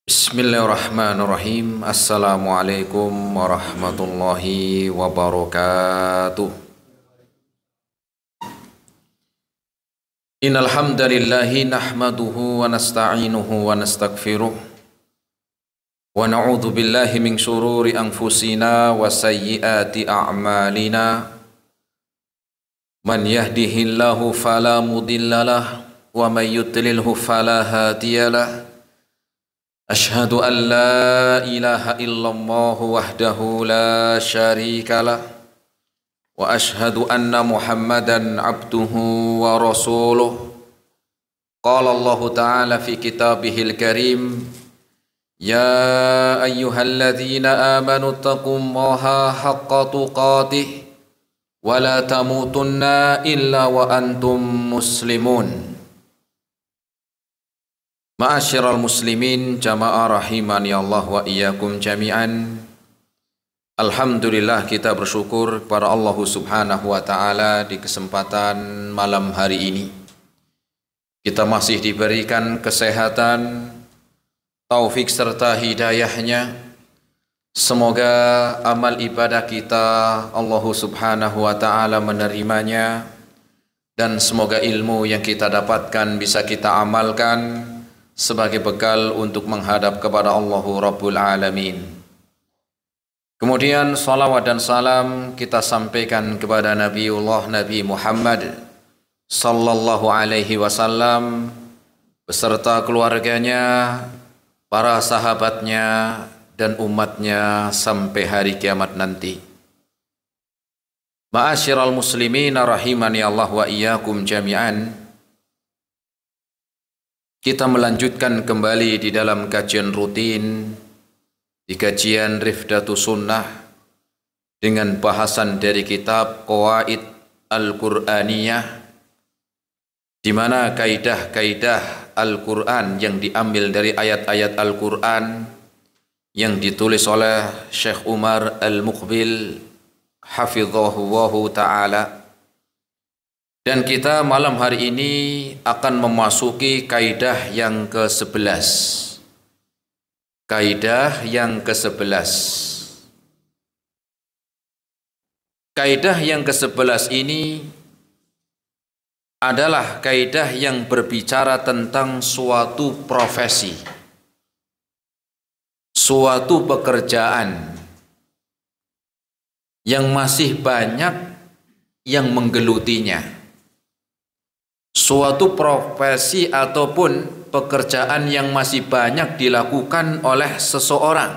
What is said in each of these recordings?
Bismillahirrahmanirrahim. Assalamualaikum warahmatullahi wabarakatuh. Innal hamdalillahi nahmaduhu wa nasta'inuhu wa nastaghfiruh wa na'udzu billahi min shururi anfusina wa sayyiati a'malina. Man yahdihillahu fala mudhillalah wa may yudlilhu fala hadiyalah. Ashhadu an la ilaha illallah wahdahu la syarika lah wa ashhadu anna Muhammadan abduhu wa rasuluh. Qala Allah ta'ala fi kitabihil karim, ya ayyuhalladzina amanu taqullaha haqqa tuqatih wa la tamutunna illa wa antum muslimun. Ma'asyiral muslimin jamaah rahimani Allah wa iyyakum jami'an. Alhamdulillah, kita bersyukur kepada Allah Subhanahu wa taala di kesempatan malam hari ini. Kita masih diberikan kesehatan, taufik serta hidayahnya. Semoga amal ibadah kita Allah Subhanahu wa taala menerimanya, dan semoga ilmu yang kita dapatkan bisa kita amalkan sebagai bekal untuk menghadap kepada Allah Rabbul Alamin. Kemudian salawat dan salam kita sampaikan kepada Nabiullah Nabi Muhammad sallallahu alaihi wasallam beserta keluarganya, para sahabatnya dan umatnya sampai hari kiamat nanti. Ma'asyiral muslimin rahimani Allah wa iyyakum jami'an. Kita melanjutkan kembali di dalam kajian rutin, di kajian Rifdatus Sunnah, dengan bahasan dari kitab Qawaid Al-Qur'aniyah, di mana kaidah-kaidah Al-Qur'an yang diambil dari ayat-ayat Al-Qur'an yang ditulis oleh Syekh Umar Al-Muqbil hafizahullahu ta'ala. Dan kita malam hari ini akan memasuki kaidah yang ke-11. Kaidah yang ke-11. Kaidah yang ke-11 ini adalah kaidah yang berbicara tentang suatu profesi, suatu pekerjaan yang masih banyak yang menggelutinya. Suatu profesi ataupun pekerjaan yang masih banyak dilakukan oleh seseorang,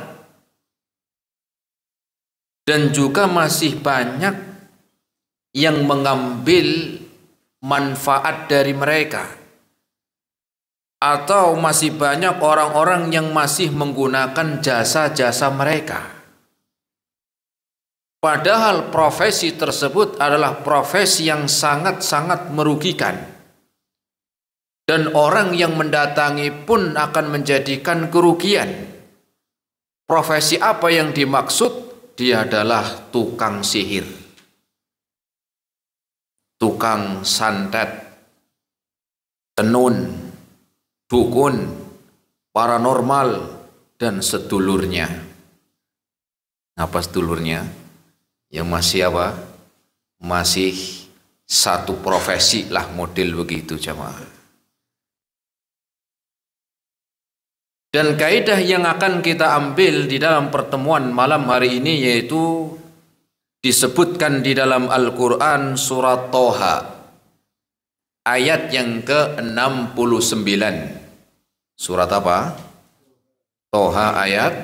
dan juga masih banyak yang mengambil manfaat dari mereka, atau masih banyak orang-orang yang masih menggunakan jasa-jasa mereka. Padahal profesi tersebut adalah profesi yang sangat-sangat merugikan, dan orang yang mendatangi pun akan menjadikan kerugian. Profesi apa yang dimaksud? Dia adalah tukang sihir, tukang santet, tenun, dukun, paranormal, dan sedulurnya. Apa sedulurnya? Yang masih apa? Masih satu profesi lah, model begitu jamaah. Dan kaidah yang akan kita ambil di dalam pertemuan malam hari ini yaitu disebutkan di dalam Al-Quran surat Toha ayat yang ke-69. Surat apa? Toha ayat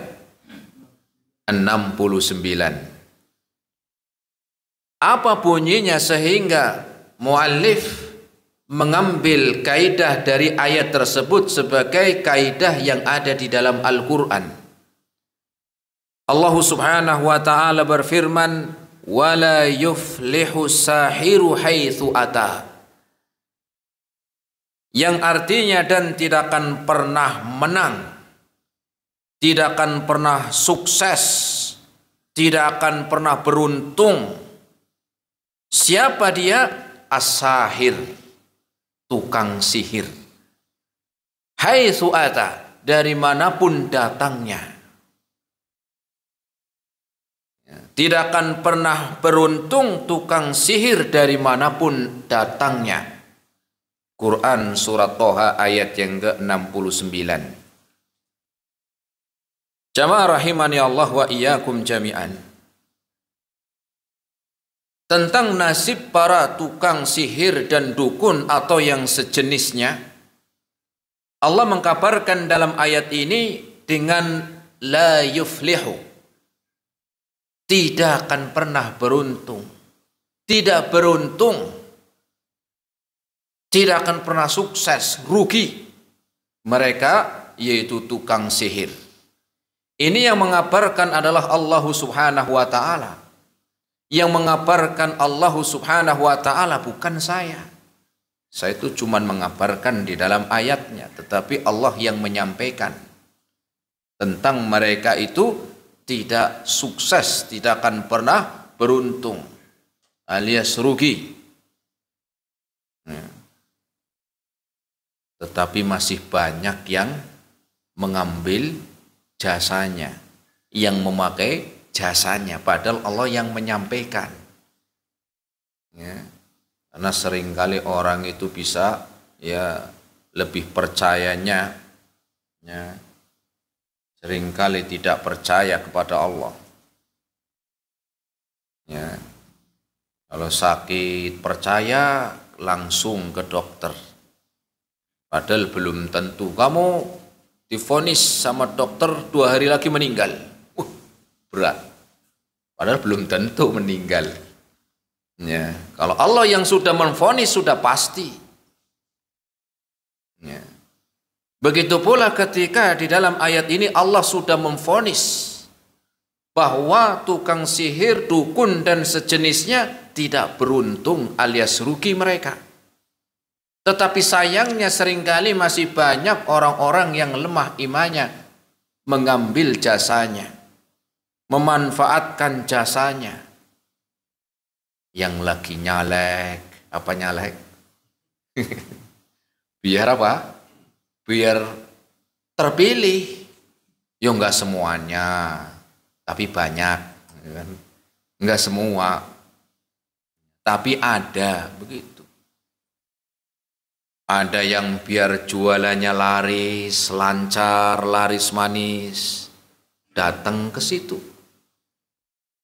69. Apa bunyinya sehingga muallif mengambil kaidah dari ayat tersebut sebagai kaidah yang ada di dalam Al-Quran? Allah Subhanahu wa ta'ala berfirman, wala yuflihu sahiru haitsu ata, yang artinya dan tidak akan pernah menang, tidak akan pernah sukses, tidak akan pernah beruntung. Siapa dia? As-sahir, tukang sihir. Haitsu ata, dari manapun datangnya. Tidak akan pernah beruntung tukang sihir dari manapun datangnya. Quran surat Toha ayat yang ke-69. Jamaah rahimani Allah wa iyyakum jami'an. Tentang nasib para tukang sihir dan dukun atau yang sejenisnya, Allah mengkabarkan dalam ayat ini dengan la yuflihu, tidak akan pernah beruntung, tidak beruntung, tidak akan pernah sukses, rugi mereka, yaitu tukang sihir. Ini yang mengabarkan adalah Allah Subhanahu wa ta'ala. Yang mengabarkan Allah Subhanahu wa ta'ala, bukan saya. Saya itu cuma mengabarkan di dalam ayatnya, tetapi Allah yang menyampaikan tentang mereka itu tidak sukses, tidak akan pernah beruntung alias rugi. Tetapi masih banyak yang mengambil jasanya, yang memakai jasanya, padahal Allah yang menyampaikan. Karena seringkali orang itu bisa lebih percayanya seringkali tidak percaya kepada Allah. Kalau sakit percaya langsung ke dokter, padahal belum tentu. Kamu divonis sama dokter 2 hari lagi meninggal, berat, padahal belum tentu meninggal. Kalau Allah yang sudah menvonis sudah pasti. Begitu pula ketika di dalam ayat ini Allah sudah memvonis bahwa tukang sihir, dukun dan sejenisnya tidak beruntung alias rugi mereka. Tetapi sayangnya seringkali masih banyak orang-orang yang lemah imannya mengambil jasanya, memanfaatkan jasanya. Yang lagi nyalek, apa nyalek? Biar apa? Biar terpilih. Ya enggak semuanya, tapi banyak. Enggak semua, tapi ada begitu. Ada yang biar jualannya laris, lancar, laris manis, datang ke situ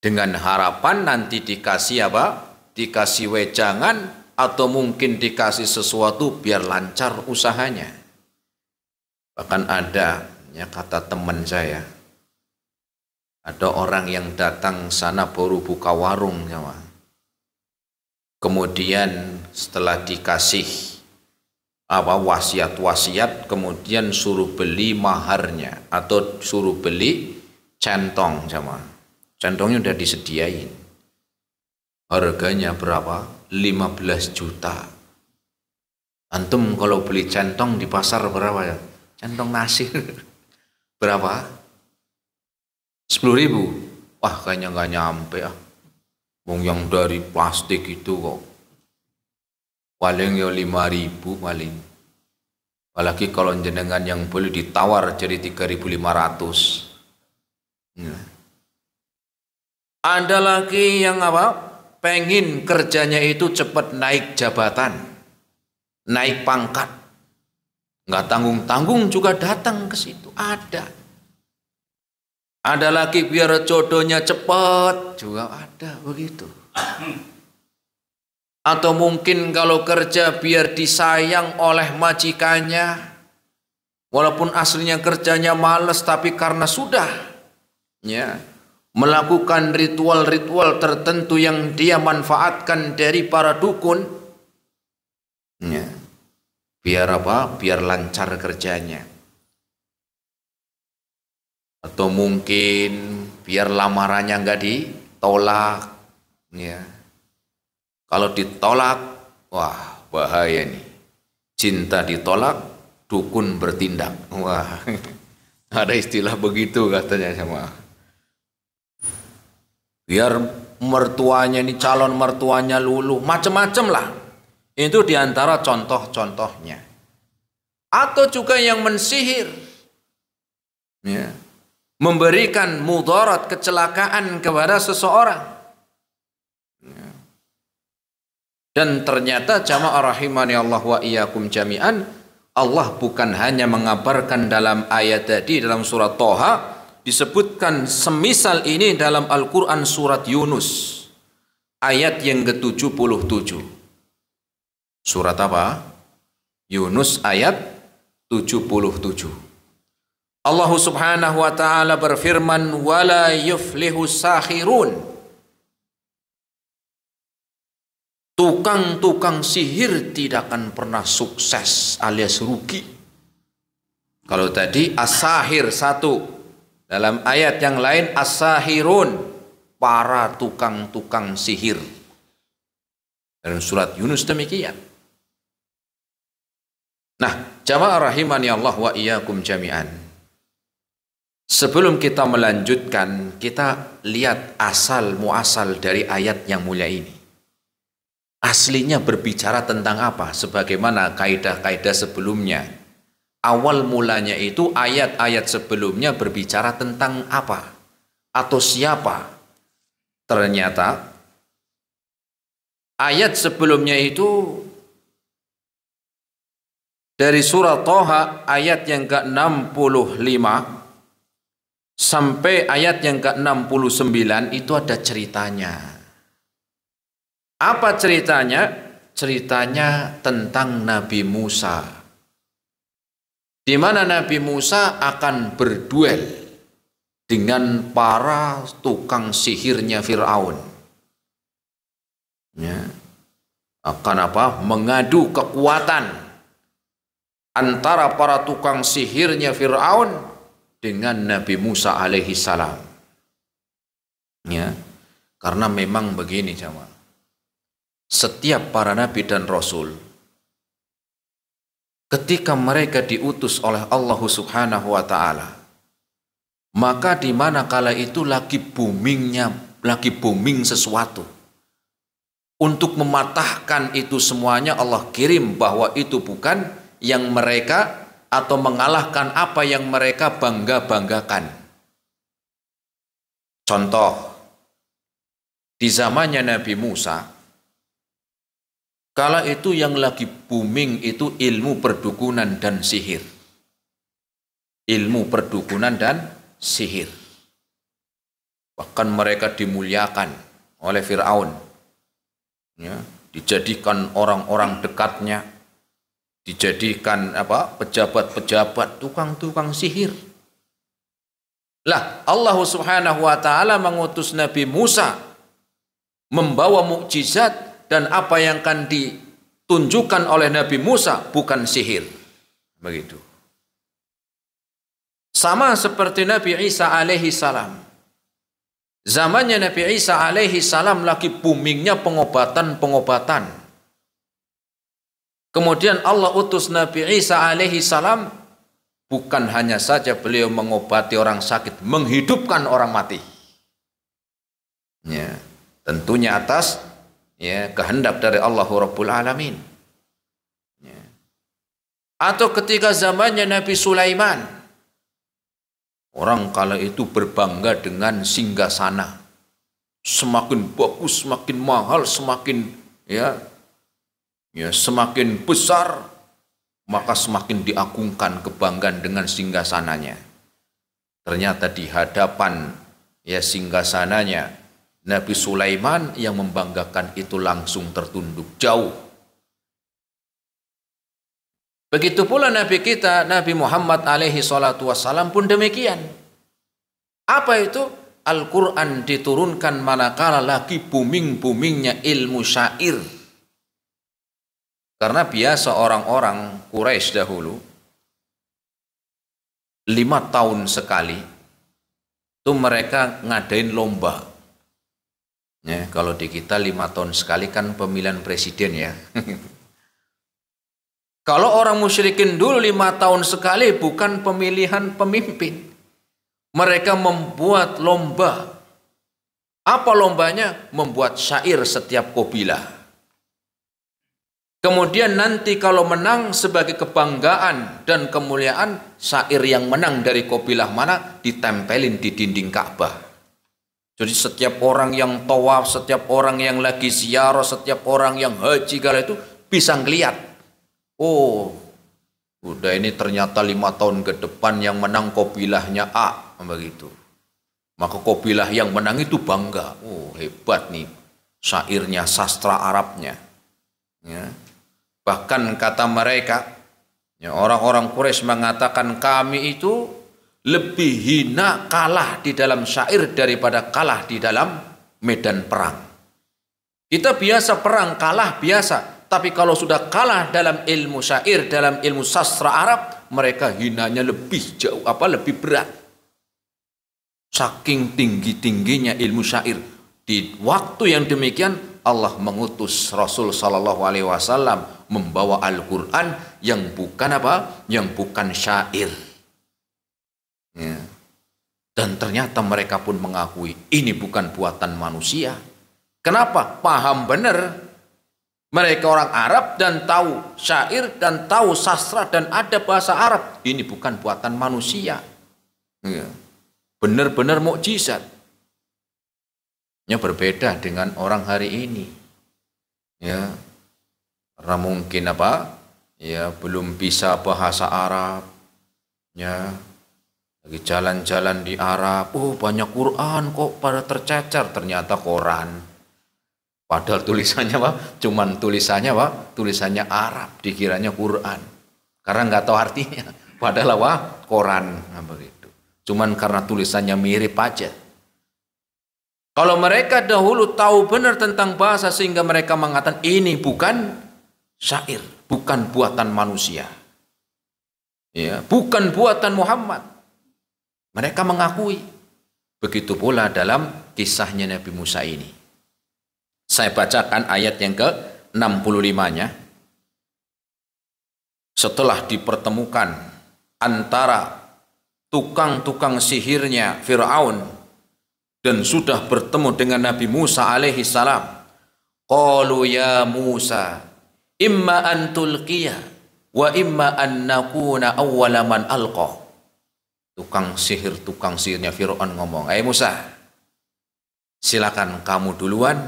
dengan harapan nanti dikasih apa? Dikasih wejangan atau mungkin dikasih sesuatu biar lancar usahanya. Bahkan ada, kata teman saya, ada orang yang datang sana baru buka warung, kemudian setelah dikasih wasiat-wasiat, kemudian suruh beli maharnya atau suruh beli centong, centongnya udah disediain. Harganya berapa? 15 juta. Antum kalau beli centong di pasar berapa ya? Centong nasi berapa? 10.000. Wah, kayaknya nggak nyampe ah. Wong yang dari plastik itu kok paling ya 5.000 paling. Apalagi kalau jenengan yang boleh ditawar jadi 3.500. Ada lagi yang pengen kerjanya itu cepat naik jabatan, naik pangkat, nggak tanggung-tanggung juga datang ke situ. Ada lagi biar jodohnya cepat juga ada begitu. Atau mungkin kalau kerja biar disayang oleh majikannya, walaupun aslinya kerjanya males, tapi karena sudah melakukan ritual-ritual tertentu yang dia manfaatkan dari para dukun, biar apa? Biar lancar kerjanya. Atau mungkin biar lamarannya nggak ditolak. Kalau ditolak, wah bahaya nih. Cinta ditolak, dukun bertindak. Wah, ada istilah begitu katanya sama. Biar mertuanya ini, calon mertuanya luluh, macam-macam lah. Itu diantara contoh-contohnya. Atau juga yang mensihir, ya, memberikan mudarat, kecelakaan kepada seseorang. Ya. Dan ternyata jamaah rahimani Allah wa iyyakum jami'an, Allah bukan hanya mengabarkan dalam ayat tadi dalam surat Thaha, disebutkan semisal ini dalam Al-Quran surat Yunus ayat yang ke-77. Surat apa? Yunus ayat 77. Allah subhanahu wa ta'ala berfirman, wala yuflihu sahirun. Tukang-tukang sihir tidak akan pernah sukses alias rugi. Kalau tadi as-sahir satu, dalam ayat yang lain as-sahirun, para tukang-tukang sihir. Dalam surat Yunus demikian. Nah, jamaah rahimani Allah wa iyyakum jami'an. Sebelum kita melanjutkan, kita lihat asal muasal dari ayat yang mulia ini. Aslinya berbicara tentang apa? Sebagaimana kaidah-kaidah sebelumnya. Awal mulanya itu ayat-ayat sebelumnya berbicara tentang apa? Atau siapa? Ternyata ayat sebelumnya itu dari surat Thaha ayat yang ke-65 sampai ayat yang ke-69 itu ada ceritanya. Apa ceritanya? Ceritanya tentang Nabi Musa, di mana Nabi Musa akan berduel dengan para tukang sihirnya Fir'aun. Ya. Akan apa? Mengadu kekuatan antara para tukang sihirnya Fir'aun dengan Nabi Musa alaihi salam. Ya. Karena memang begini jamaah. Setiap para nabi dan rasul, ketika mereka diutus oleh Allah subhanahu wa ta'ala, maka di mana kala itu lagi booming sesuatu, untuk mematahkan itu semuanya Allah kirim bahwa itu bukan yang mereka, atau mengalahkan apa yang mereka bangga-banggakan. Contoh, di zamannya Nabi Musa, kala itu yang lagi booming itu ilmu perdukunan dan sihir. Ilmu perdukunan dan sihir. Bahkan mereka dimuliakan oleh Fir'aun. Ya, dijadikan orang-orang dekatnya, dijadikan pejabat-pejabat, tukang-tukang sihir. Lah, Allah Subhanahu wa taala mengutus Nabi Musa membawa mukjizat, dan apa yang akan ditunjukkan oleh Nabi Musa bukan sihir. Begitu. Sama seperti Nabi Isa alaihi salam. Zamannya Nabi Isa alaihi salam lagi boomingnya pengobatan-pengobatan. Kemudian Allah utus Nabi Isa alaihi salam, bukan hanya saja beliau mengobati orang sakit, menghidupkan orang mati. Ya, tentunya atas kehendak dari Allah Rabbul Alamin. Ya. Atau ketika zamannya Nabi Sulaiman, orang kala itu berbangga dengan singgasana. Semakin bagus, semakin mahal, semakin semakin besar, maka semakin diagungkan kebanggaan dengan singgasananya. Ternyata di hadapan singgasananya Nabi Sulaiman yang membanggakan itu langsung tertunduk jauh. Begitu pula Nabi kita, Nabi Muhammad alaihi salatu wassalam pun demikian. Apa itu? Al-Quran diturunkan manakala lagi booming-boomingnya ilmu syair. Karena biasa orang-orang Quraisy dahulu 5 tahun sekali itu mereka ngadain lomba. Ya, kalau di kita 5 tahun sekali kan pemilihan presiden ya. Kalau orang musyrikin dulu 5 tahun sekali bukan pemilihan pemimpin. Mereka membuat lomba. Apa lombanya? Membuat syair setiap kabilah. Kemudian nanti kalau menang sebagai kebanggaan dan kemuliaan, syair yang menang dari kabilah mana ditempelin di dinding Ka'bah. Jadi setiap orang yang tawaf, setiap orang yang lagi ziarah, setiap orang yang haji kala itu bisa ngeliat. Oh, udah ini ternyata 5 tahun ke depan yang menang kabilahnya A, begitu. Maka kabilah yang menang itu bangga. Oh, hebat nih syairnya, sastra Arabnya. Ya. Bahkan kata mereka, ya, orang-orang Quraisy mengatakan kami itu lebih hina kalah di dalam syair daripada kalah di dalam medan perang. Kita biasa perang kalah biasa, tapi kalau sudah kalah dalam ilmu syair, dalam ilmu sastra Arab, mereka hinanya lebih jauh, lebih berat. Saking tinggi-tingginya ilmu syair. Di waktu yang demikian Allah mengutus Rasul Sallallahu Alaihi Wasallam membawa Al-Quran yang bukan Yang bukan syair. Ya. Dan ternyata mereka pun mengakui ini bukan buatan manusia. Kenapa? Paham benar. Mereka orang Arab dan tahu syair dan tahu sastra dan ada bahasa Arab. Ini bukan buatan manusia. Ya. Benar-benar mukjizat. Ya, berbeda dengan orang hari ini. Ya. Karena mungkin ya belum bisa bahasa Arab. Ya. Lagi jalan-jalan di Arab. Oh, banyak Quran kok pada tercecer, ternyata koran. Padahal tulisannya cuman tulisannya Arab, dikiranya Quran. Karena nggak tahu artinya. Padahal koran, begitu. Cuman karena tulisannya mirip aja. Kalau mereka dahulu tahu benar tentang bahasa sehingga mereka mengatakan ini bukan syair, bukan buatan manusia. Ya, bukan buatan Muhammad. Mereka mengakui. Begitu pula dalam kisahnya Nabi Musa ini. Saya bacakan ayat yang ke-65-nya. Setelah dipertemukan antara tukang-tukang sihirnya Fir'aun dan sudah bertemu dengan Nabi Musa alaihi salam. Qalu ya Musa, imma an tulqiya wa imma an nakuna awwala man alqa. Tukang sihirnya Fir'aun ngomong, "Hai Musa, silakan kamu duluan,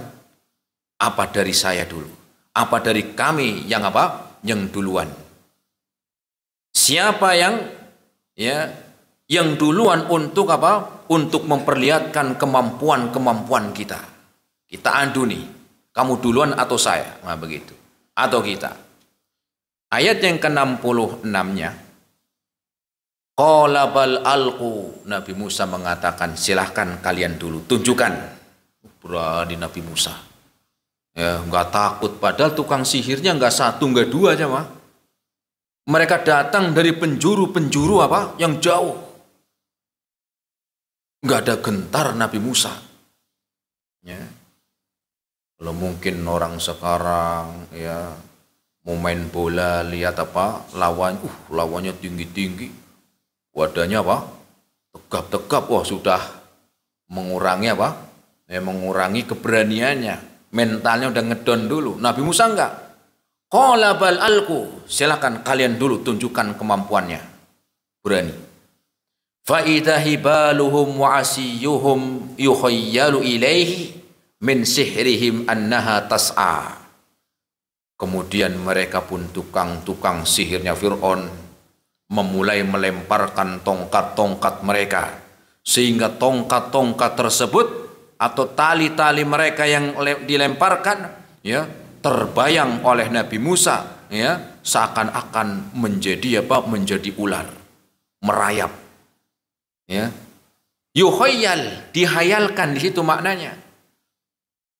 apa dari saya dulu? Apa dari kami yang Yang duluan? Siapa yang duluan untuk Untuk memperlihatkan kemampuan kita. Kita adu nih. Kamu duluan atau saya? Nah, begitu. Atau kita. Ayat yang ke-66-nya. Qala bal alqu. Nabi Musa mengatakan, silahkan kalian dulu. Tunjukkan. Berani Nabi Musa. Ya, nggak takut. Padahal tukang sihirnya nggak satu, nggak dua aja, mah. Mereka datang dari penjuru-penjuru yang jauh. Nggak ada gentar Nabi Musa. Ya. Kalau mungkin orang sekarang ya mau main bola lihat lawannya tinggi-tinggi, wadahnya tegap-tegap, wah sudah mengurangi mengurangi keberaniannya, mentalnya udah ngedon dulu. Nabi Musa enggak. Qala bal alqu, silakan kalian dulu tunjukkan kemampuannya, berani. Fa'idha hibaluhum wa asiyuhum yukhayyalu ilaihi min sihrihim annaha tas'a. Kemudian mereka pun tukang-tukang sihirnya Fir'aun memulai melemparkan tongkat-tongkat mereka, sehingga tongkat-tongkat tersebut atau tali-tali mereka yang dilemparkan ya terbayang oleh Nabi Musa ya seakan-akan menjadi ular merayap. Ya, yuhayyal, dihayalkan di situ maknanya.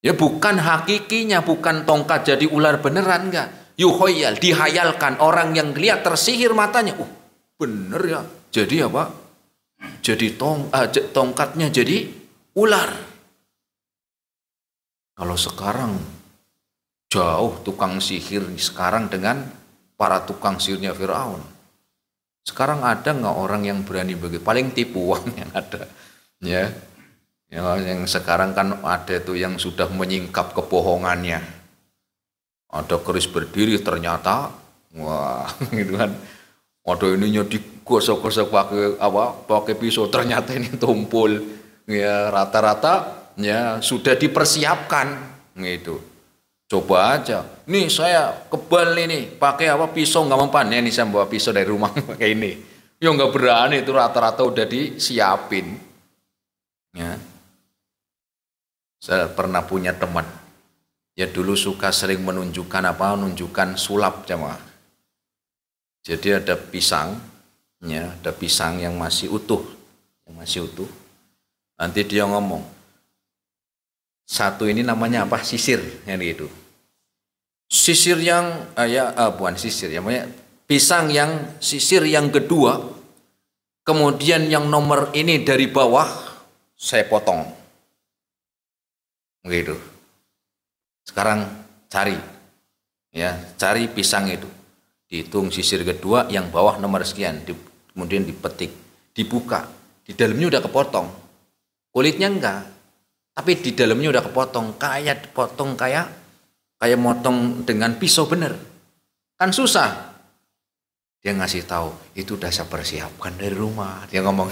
Ya, bukan hakikinya, bukan tongkat jadi ular beneran, enggak. Yuhayyal, dihayalkan, orang yang lihat tersihir matanya. Bener ya. Jadi Jadi tongkatnya jadi ular. Kalau sekarang jauh tukang sihir sekarang dengan para tukang sihirnya Fir'aun. Sekarang ada nggak orang yang berani begitu? Paling tipuan yang ada, ya. Yang sekarang kan ada tuh yang sudah menyingkap kebohongannya. Ada keris berdiri ternyata, wah, gitu kan. Ada ininya digosok-gosok pakai pisau, ternyata ini tumpul. Ya, rata-rata ya sudah dipersiapkan gitu. Coba aja. Nih saya kebal ini, pakai pisau nggak mempan. Ya, ini saya bawa pisau dari rumah pakai ini. Ya nggak berani, itu rata-rata udah disiapin. Ya. Saya pernah punya teman. Ya dulu suka sering menunjukkan sulap jamaah. Jadi ada pisang, ya, ada pisang yang masih utuh, Nanti dia ngomong, satu ini namanya apa? Sisir, yang gitu. Sisir yang bukan sisir, ya, pisang yang sisir yang kedua, kemudian yang nomor ini dari bawah saya potong, gitu. Sekarang cari pisang itu, dihitung sisir kedua yang bawah nomor sekian, kemudian dipetik, dibuka, di dalamnya udah kepotong, kulitnya enggak, tapi di dalamnya udah kepotong, kayak motong dengan pisau bener, kan susah. Dia ngasih tahu, itu udah saya persiapkan dari rumah. Dia ngomong,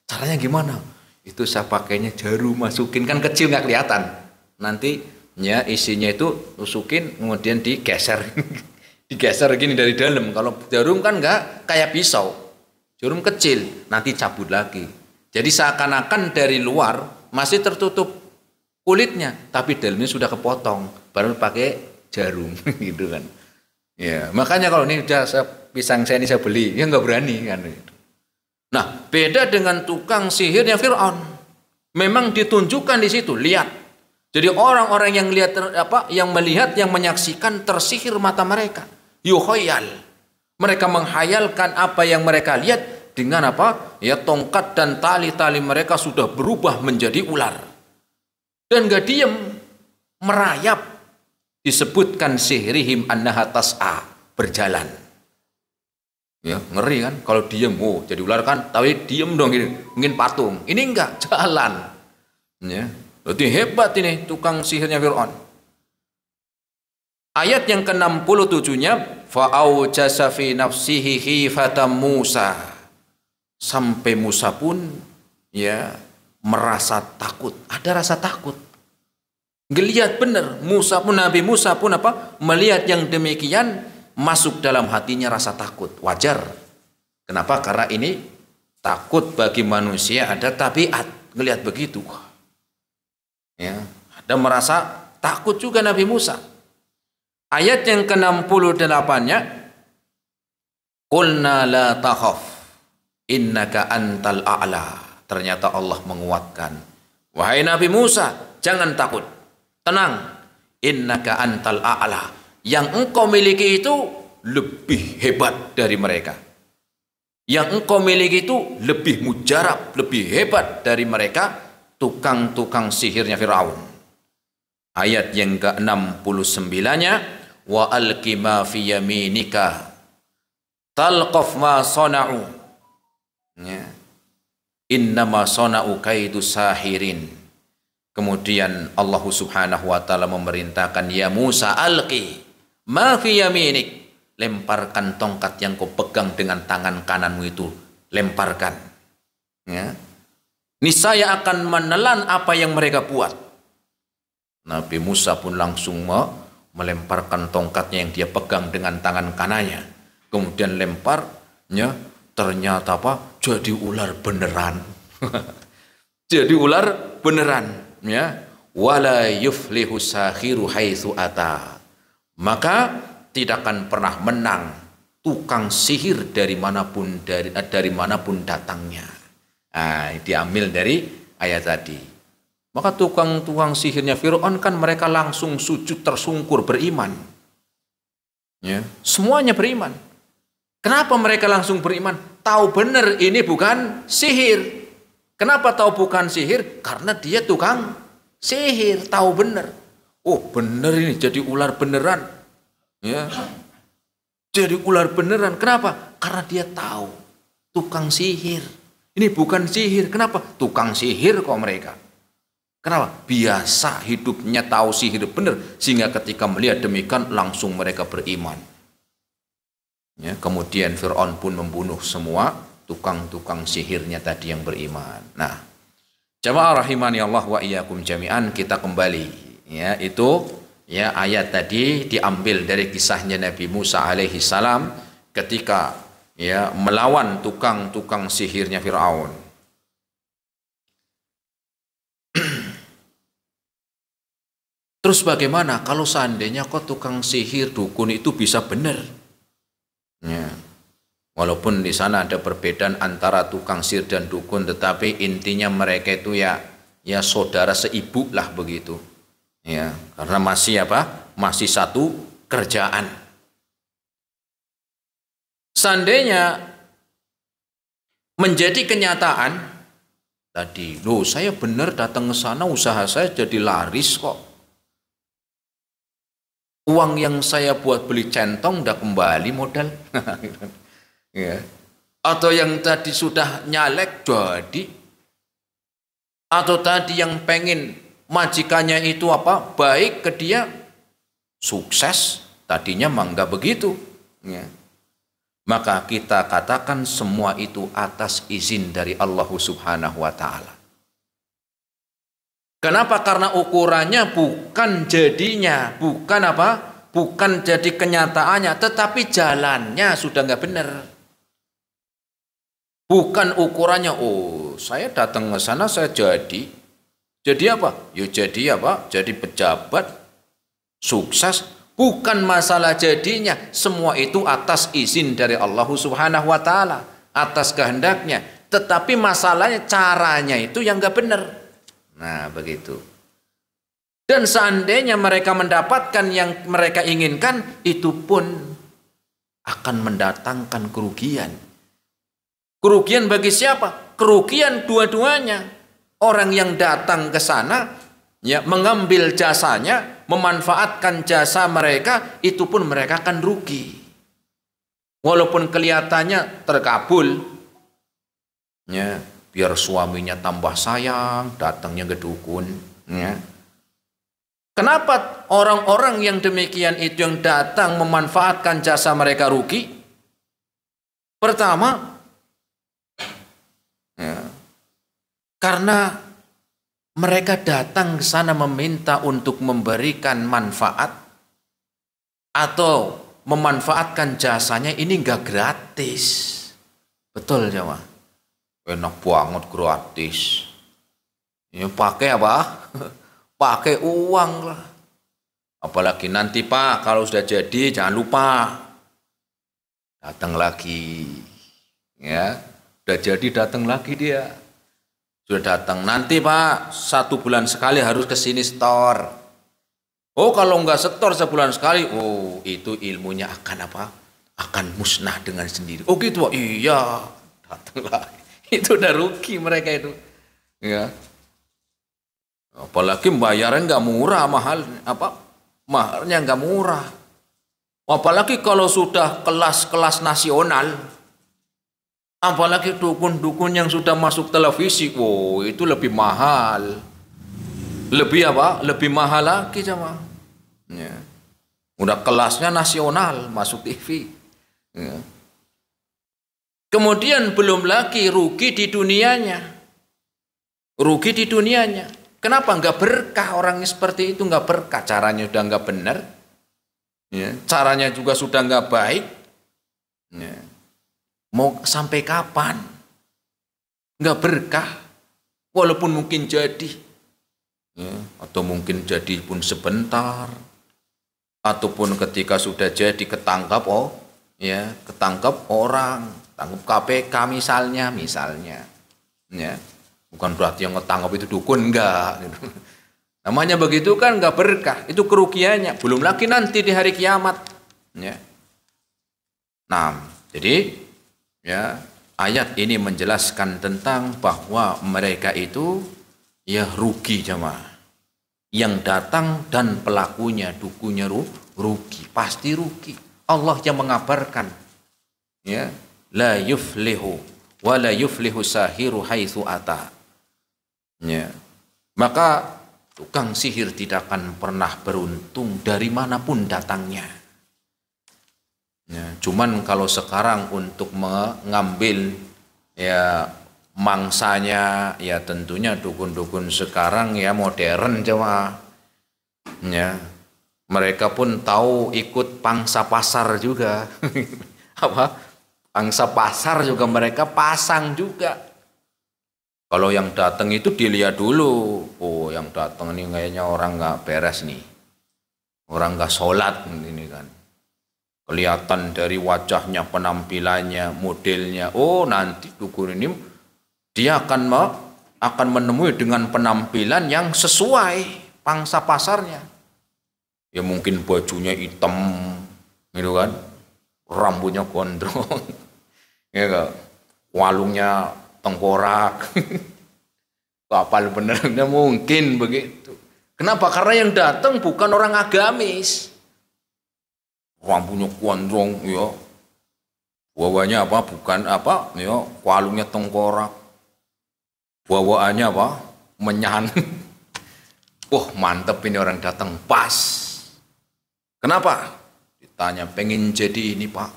caranya gimana? Itu saya pakainya jarum, masukin, kan kecil nggak kelihatan, nanti ya isinya itu tusukin kemudian digeser digeser gini dari dalam. Kalau jarum kan enggak kayak pisau, jarum kecil, nanti cabut lagi. Jadi seakan-akan dari luar masih tertutup kulitnya, tapi dalamnya sudah kepotong, baru pakai jarum gitu kan. Ya, makanya kalau ini udah pisang saya ini saya beli, ya nggak berani kan. Nah, beda dengan tukang sihirnya Fir'aun. Memang ditunjukkan di situ, lihat. Jadi orang-orang yang melihat, yang menyaksikan, tersihir mata mereka. Yukhayal. Mereka menghayalkan apa yang mereka lihat dengan apa? Ya, tongkat dan tali-tali mereka sudah berubah menjadi ular. Dan gak diem, merayap. Disebutkan sihrihim annaha tas'a, berjalan. Ya, ngeri kan? Kalau diem, jadi ular kan, tapi diem dong ini, mungkin patung. Ini enggak, jalan. Ya. Berarti hebat ini tukang sihirnya Fir'aun. Ayat yang ke-67-nya, fa'aujasa fi nafsihi khifatan Musa. Sampai Musa pun ya merasa takut, ada rasa takut. Ngelihat benar, Nabi Musa pun melihat yang demikian, masuk dalam hatinya rasa takut. Wajar. Kenapa? Karena ini takut bagi manusia ada tabiat. Ngelihat begitu. Ya, ada merasa takut juga Nabi Musa. Ayat yang ke-68-nya, qulna la takhaf innaka antal a'la. Ternyata Allah menguatkan, wahai Nabi Musa, jangan takut, tenang, innaka antal a'la. Yang engkau miliki itu lebih hebat dari mereka. Yang engkau miliki itu lebih mujarab, lebih hebat dari mereka, tukang-tukang sihirnya Fir'aun. Ayat yang ke-69-nya, wa alqi ma fi yaminika talqaf ma sana'u. Ya. Innama sana'u kaidu sahirin. Kemudian Allah Subhanahu wa taala memerintahkan, ya Musa, alqi ma fi yaminik. Lemparkan tongkat yang kau pegang dengan tangan kananmu itu, lemparkan. Ya. Niscaya akan menelan apa yang mereka buat. Nabi Musa pun langsung melemparkan tongkatnya yang dia pegang dengan tangan kanannya. Kemudian lemparnya, ternyata jadi ular beneran. Jadi ular beneran. Ya. Wala yuflihu sakhiru haitsu ata. Maka tidak akan pernah menang tukang sihir dari manapun datangnya. Nah, diambil dari ayat tadi. Maka tukang-tukang sihirnya Fir'aun kan mereka langsung sujud tersungkur beriman. Ya, semuanya beriman. Kenapa mereka langsung beriman? Tahu benar ini bukan sihir. Kenapa tahu bukan sihir? Karena dia tukang sihir, tahu benar. Oh, benar ini jadi ular beneran. Ya. Jadi ular beneran. Kenapa? Karena dia tahu tukang sihir. Ini bukan sihir. Kenapa? Tukang sihir kok mereka. Kenapa? Biasa hidupnya tahu sihir benar, sehingga ketika melihat demikian langsung mereka beriman. Ya, kemudian Fir'aun pun membunuh semua tukang-tukang sihirnya tadi yang beriman. Nah, jamaah rahimani Allah wa iyyakum jami'an, kita kembali. Ya, itu ya ayat tadi diambil dari kisahnya Nabi Musa alaihi salam ketika ya melawan tukang-tukang sihirnya Fir'aun. Terus bagaimana kalau seandainya kok tukang sihir dukun itu bisa benar? Ya. Walaupun di sana ada perbedaan antara tukang sihir dan dukun, tetapi intinya mereka itu ya saudara seibu lah begitu. Ya, karena masih apa? Masih satu kerjaan. Seandainya menjadi kenyataan tadi, loh saya benar datang ke sana, usaha saya jadi laris kok. Uang yang saya buat beli centong udah kembali modal. Ya. Atau yang tadi sudah nyalek jadi. Atau tadi yang pengen majikannya itu apa? Baik ke dia, sukses. Tadinya mah enggak begitu. Ya. Maka kita katakan semua itu atas izin dari Allah Subhanahu wa ta'ala. Kenapa? Karena ukurannya bukan jadinya, bukan apa? Bukan jadi kenyataannya, tetapi jalannya sudah nggak benar. Bukan ukurannya, oh saya datang ke sana saya jadi. Jadi apa? Ya jadi apa? Jadi pejabat, sukses. Bukan masalah jadinya, semua itu atas izin dari Allah Subhanahu wa ta'ala, atas kehendaknya. Tetapi masalahnya caranya itu yang nggak benar. Nah, begitu. Dan seandainya mereka mendapatkan yang mereka inginkan, itu pun akan mendatangkan kerugian. Kerugian bagi siapa? Kerugian dua-duanya. Orang yang datang ke sana, ya, mengambil jasanya, memanfaatkan jasa mereka, itu pun mereka akan rugi. Walaupun kelihatannya terkabul, ya, biar suaminya tambah sayang, datangnya ke dukun. Ya. Kenapa orang-orang yang demikian itu yang datang memanfaatkan jasa mereka rugi? Pertama, ya, karena mereka datang ke sana meminta untuk memberikan manfaat atau memanfaatkan jasanya, ini enggak gratis. Betul jemaah? Enak banget gratis. Ya, pakai apa? Pakai uang lah. Apalagi nanti Pak, kalau sudah jadi jangan lupa datang lagi. Ya, sudah jadi datang lagi dia. Sudah datang nanti Pak, 1 bulan sekali harus ke sini store. Oh kalau nggak setor sebulan sekali, oh itu ilmunya akan apa? Akan musnah dengan sendiri. Oh gitu Pak, iya datang lagi. Itu udah rugi mereka itu, ya. Apalagi bayarnya nggak murah, mahal apa? Mahalnya nggak murah. Apalagi kalau sudah kelas-kelas nasional, apalagi dukun-dukun yang sudah masuk televisi, wow itu lebih mahal, lebih apa? Lebih mahal lagi sama. Ya. Udah kelasnya nasional masuk TV. Ya. Kemudian belum lagi rugi di dunianya. Rugi di dunianya. Kenapa nggak berkah orangnya seperti itu? Nggak berkah, caranya sudah nggak benar. Ya, caranya juga sudah nggak baik. Ya. Mau sampai kapan? Nggak berkah. Walaupun mungkin jadi. Ya, atau mungkin jadi pun sebentar. Ataupun ketika sudah jadi ketangkap, oh ya ketangkap orang, tangkap KPK misalnya, ya bukan berarti yang ketangkap itu dukun, enggak. Namanya begitu kan enggak berkah, itu kerugiannya. Belum lagi nanti di hari kiamat. Ya. Nah, jadi ya ayat ini menjelaskan tentang bahwa mereka itu ya rugi jemaah. Yang datang dan pelakunya, dukunya rugi, pasti rugi. Allah yang mengabarkan, ya, la yuflihu wa la yuflihu sahiru haitsu ata. Ya. Maka Tukang sihir tidak akan pernah beruntung dari manapun datangnya. Ya, cuman kalau sekarang untuk mengambil ya mangsanya, ya tentunya dukun-dukun sekarang ya modern coba. Ya, mereka pun tahu ikut pangsa pasar juga. Apa? Pangsa pasar juga mereka pasang juga. Kalau yang datang itu dilihat dulu, oh yang datang ini kayaknya orang nggak beres nih, orang nggak sholat ini kan. Kelihatan dari wajahnya, penampilannya, modelnya. Oh nanti dukun ini dia akan menemui dengan penampilan yang sesuai pangsa pasarnya. Ya mungkin bajunya hitam, gitu kan, rambutnya gondrong, ya kan, walungnya tengkorak. Kapal benernya mungkin begitu. Kenapa? Karena yang datang bukan orang agamis. Rambutnya gondrong, ya. Bawahnya apa? Bukan apa? Ya, walungnya tengkorak. Bawaannya apa? Menyan. Wah, mantep ini orang datang pas. Kenapa? Ditanya, pengen jadi ini, Pak.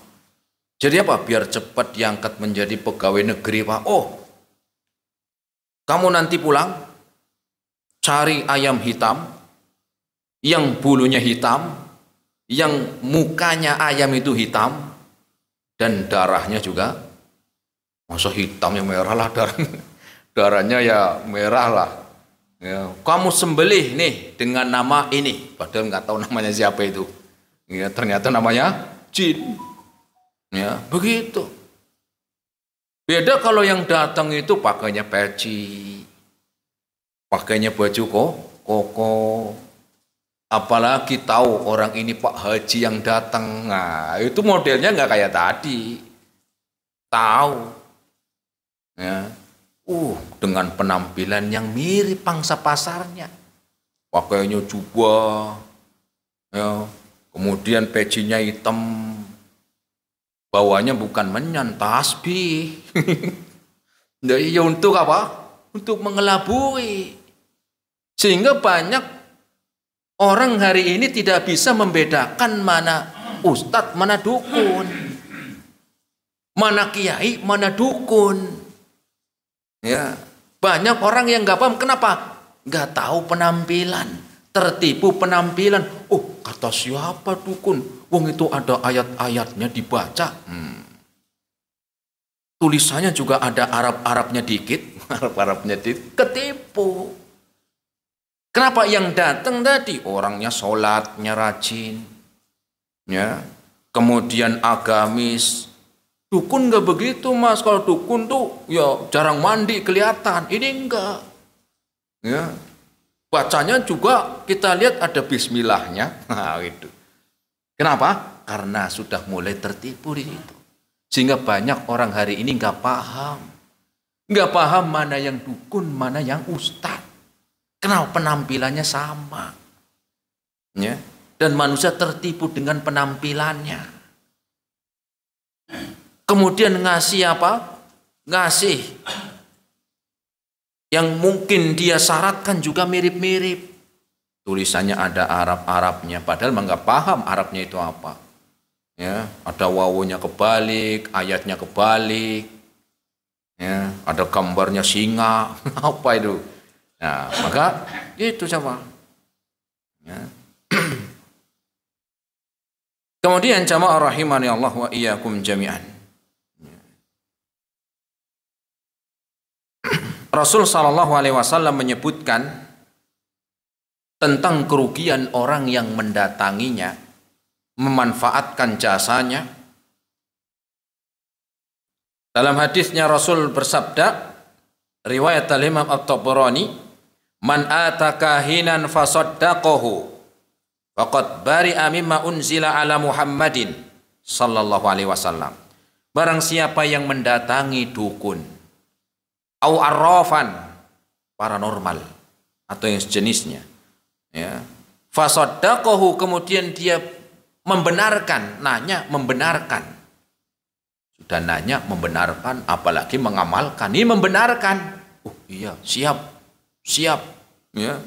Jadi apa? Biar cepat diangkat menjadi pegawai negeri, Pak. Oh, kamu nanti pulang, cari ayam hitam, yang bulunya hitam, yang mukanya ayam itu hitam, dan darahnya juga. Masa hitam yang merah lah, darahnya ya merah lah. Ya, kamu sembelih nih dengan nama ini, padahal nggak tahu namanya siapa itu. Ya, ternyata namanya jin. Ya, begitu. Beda kalau yang datang itu pakainya peci, pakainya baju koko. Apalagi tahu orang ini Pak Haji yang datang. Nah, itu modelnya nggak kayak tadi. Tahu. Ya. Dengan penampilan yang mirip pangsa pasarnya. Pakainya jubah. Ya. Kemudian pecinya hitam. Bawahnya bukan menyan, tasbih. Jadi ya untuk apa? Untuk mengelabui. Sehingga banyak orang hari ini tidak bisa membedakan mana ustadz, mana dukun. Mana kiai, mana dukun. Ya, banyak orang yang nggak paham. Kenapa? Nggak tahu penampilan, tertipu penampilan. Oh, kata siapa dukun? Wong itu ada ayat-ayatnya dibaca. Tulisannya juga ada Arab-Arabnya dikit. Arab-Arabnya dikit. Ketipu. Kenapa? Yang datang tadi orangnya sholatnya rajin. Ya. Kemudian agamis. Dukun nggak begitu, Mas. Kalau dukun tuh ya jarang mandi kelihatan. Ini enggak. Ya. Bacanya juga kita lihat ada bismillahnya. Nah, gitu. Kenapa? Karena sudah mulai tertipu di situ. Sehingga banyak orang hari ini nggak paham. Nggak paham mana yang dukun, mana yang ustadz. Kenapa penampilannya sama? Ya. Dan manusia tertipu dengan penampilannya. Kemudian ngasih apa? Ngasih yang mungkin dia syaratkan juga mirip-mirip. Tulisannya ada Arab-Arabnya, padahal nggak paham Arabnya itu apa. Ya, ada wawunya kebalik, ayatnya kebalik. Ya, ada gambarnya singa, apa itu? Nah, maka itu sama. Ya. Kemudian jamaah rahimani Allah wa iyyakum jami'an. Rasul sallallahu alaihi wasallam menyebutkan tentang kerugian orang yang mendatanginya, memanfaatkan jasanya. Dalam hadisnya Rasul bersabda, riwayat Imam At-Tabarani, "Man ata kahinan fasaddaqahu faqad bari'a mimma unzila ala Muhammadin sallallahu alaihi wasallam." Barang siapa yang mendatangi dukun au arrafan, paranormal atau yang sejenisnya, ya, fasaddaqahu, kemudian dia membenarkan, nanya membenarkan, sudah nanya membenarkan, apalagi mengamalkan, ini membenarkan. Oh iya, siap, ya.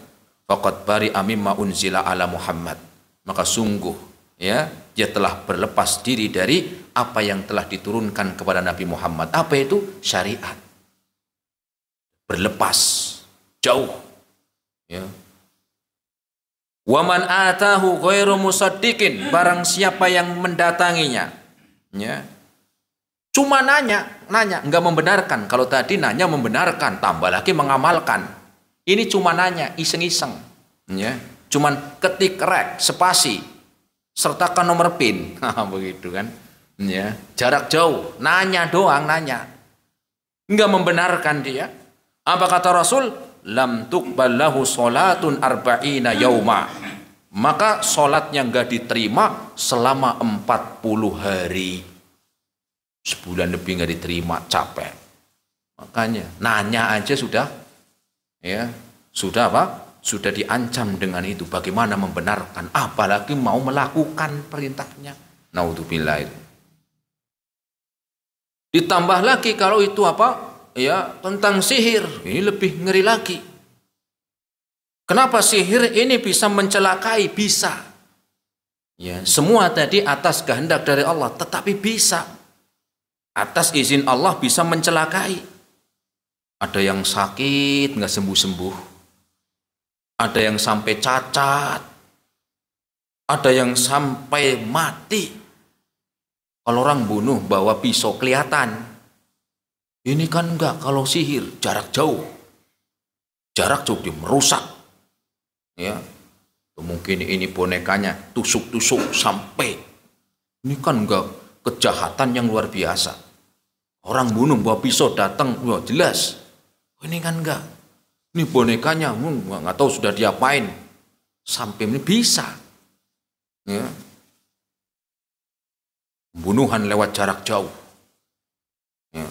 faqad bari'a mimma unzila ala Muhammad. Maka sungguh ya dia telah berlepas diri dari apa yang telah diturunkan kepada Nabi Muhammad. Apa itu? Syariat. Berlepas jauh ya. Wa man atahu ghairu musaddiqin, barang siapa yang mendatanginya ya cuma nanya enggak membenarkan. Kalau tadi nanya membenarkan, tambah lagi mengamalkan. Ini cuma nanya iseng-iseng ya, cuman ketik rek spasi sertakan nomor PIN begitu kan ya, jarak jauh, nanya doang, nanya enggak membenarkan dia. Apa kata Rasul? Lam tuqbal lahu salatun arba'ina yauma, maka salatnya enggak diterima selama 40 hari. Sebulan lebih enggak diterima, capek. Makanya nanya aja sudah ya, sudah apa? Sudah diancam dengan itu. Bagaimana membenarkan, apalagi mau melakukan perintahnya. Naudzubillah itu. Ditambah lagi kalau itu apa? Ya, tentang sihir, ini lebih ngeri lagi. Kenapa sihir ini bisa mencelakai? Bisa. Ya, semua tadi atas kehendak dari Allah, tetapi bisa. Atas izin Allah bisa mencelakai. Ada yang sakit nggak sembuh-sembuh. Ada yang sampai cacat. Ada yang sampai mati. Kalau orang bunuh bawa pisau kelihatan. Ini kan enggak, kalau sihir jarak jauh. Jarak jauh dia merusak. Ya. Mungkin ini bonekanya tusuk-tusuk sampai. Ini kan enggak, kejahatan yang luar biasa. Orang bunuh bawa pisau datang, wah jelas. Ini kan enggak. Ini bonekanya enggak tahu sudah diapain. Sampai ini bisa. Ya. Pembunuhan lewat jarak jauh. Ya.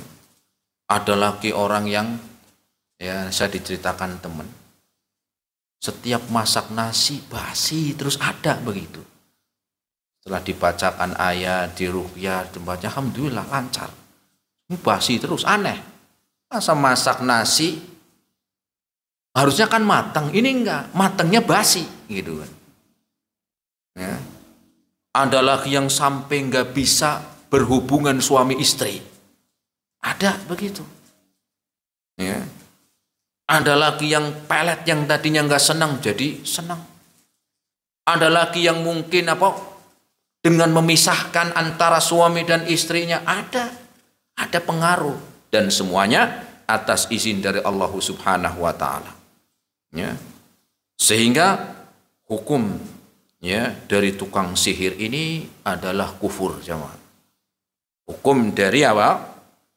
Ada lagi orang yang ya saya diceritakan teman, setiap masak nasi basi terus ada begitu. Setelah dibacakan ayat, diruqyah, dibaca alhamdulillah lancar. Ini basi terus, aneh. Masa masak nasi harusnya kan matang, ini enggak, matangnya basi gitu kan. Ya. Ada lagi yang sampai enggak bisa berhubungan suami istri. Ada begitu. Ya. Ada lagi yang pelet yang tadinya nggak senang jadi senang. Ada lagi yang mungkin apa dengan memisahkan antara suami dan istrinya, ada pengaruh, dan semuanya atas izin dari Allah Subhanahu wa taala. Ya. Sehingga hukum ya dari tukang sihir ini adalah kufur, jemaah. Hukum dari apa?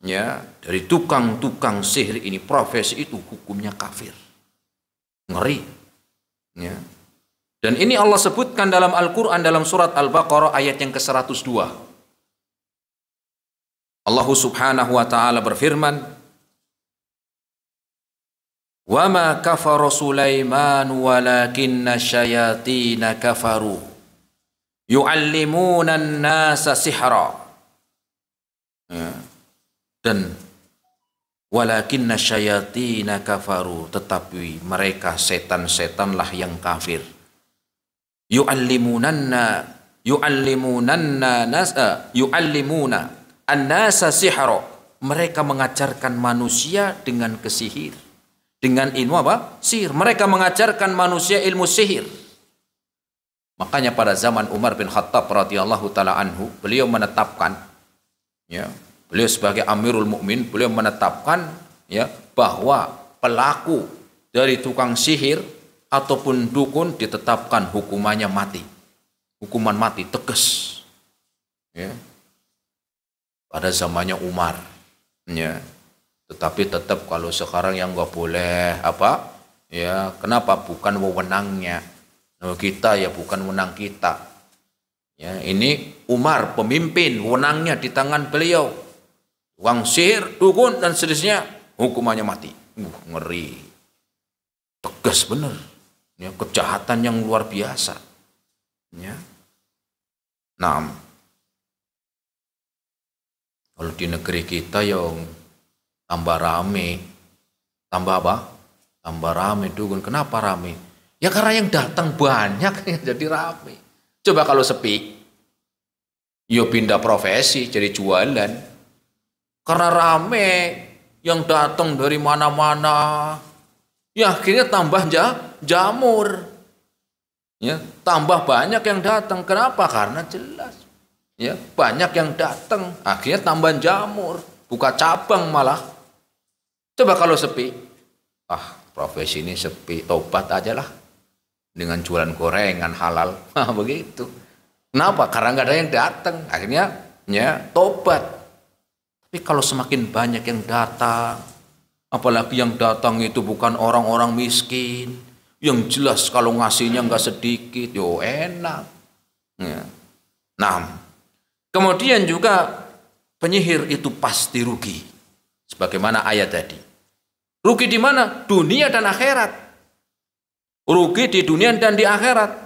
Ya, dari tukang-tukang sihir ini, profesi itu hukumnya kafir. Ngeri. Ya. Dan ini Allah sebutkan dalam Al-Quran dalam surat Al-Baqarah ayat yang ke-102. Allah Subhanahu wa taala berfirman, "Wa ma kafara Sulaiman walakinna syayatina kafaru yu'allimuna an-nasa sihra." Ya. Dan walakinna syayatina kafaru, tetapi mereka setan-setanlah yang kafir. Yu'allimuna an-nasa sihra, mereka mengajarkan manusia dengan kesihir, dengan ilmu apa? Sihir. Mereka mengajarkan manusia ilmu sihir. Makanya pada zaman Umar bin Khattab radhiyallahu taala anhu, beliau menetapkan ya, beliau sebagai Amirul Mukmin, beliau menetapkan ya bahwa pelaku dari tukang sihir ataupun dukun ditetapkan hukumannya mati. Hukuman mati tegas. Ya. Pada zamannya Umar. Ya. Tetapi tetap kalau sekarang yang nggak boleh apa? Ya, kenapa? Bukan wewenangnya. Kita ya bukan wewenang kita. Ya, ini Umar pemimpin, wewenangnya di tangan beliau. Tukang sihir, dukun dan seterusnya hukumannya mati. Ngeri. Tegas bener. Ya, kejahatan yang luar biasa. Ya. Nah, kalau di negeri kita yang tambah rame, tambah apa? Tambah rame dukun. Kenapa rame? Ya karena yang datang banyak jadi ramai. Coba kalau sepi, yo pindah profesi jadi jualan. Karena rame yang datang dari mana-mana, ya akhirnya tambah jamur. Ya, tambah banyak yang datang. Kenapa? Karena jelas. Ya, banyak yang datang, akhirnya tambah jamur, buka cabang malah. Coba kalau sepi, profesi ini sepi, tobat aja lah dengan jualan gorengan halal. Begitu. Kenapa? Karena nggak ada yang datang, akhirnya ya tobat. Tapi kalau semakin banyak yang datang, apalagi yang datang itu bukan orang-orang miskin, yang jelas kalau ngasihnya nggak sedikit, yo enak. Ya. Nah, kemudian juga penyihir itu pasti rugi, sebagaimana ayat tadi. Rugi di mana? Dunia dan akhirat. Rugi di dunia dan di akhirat.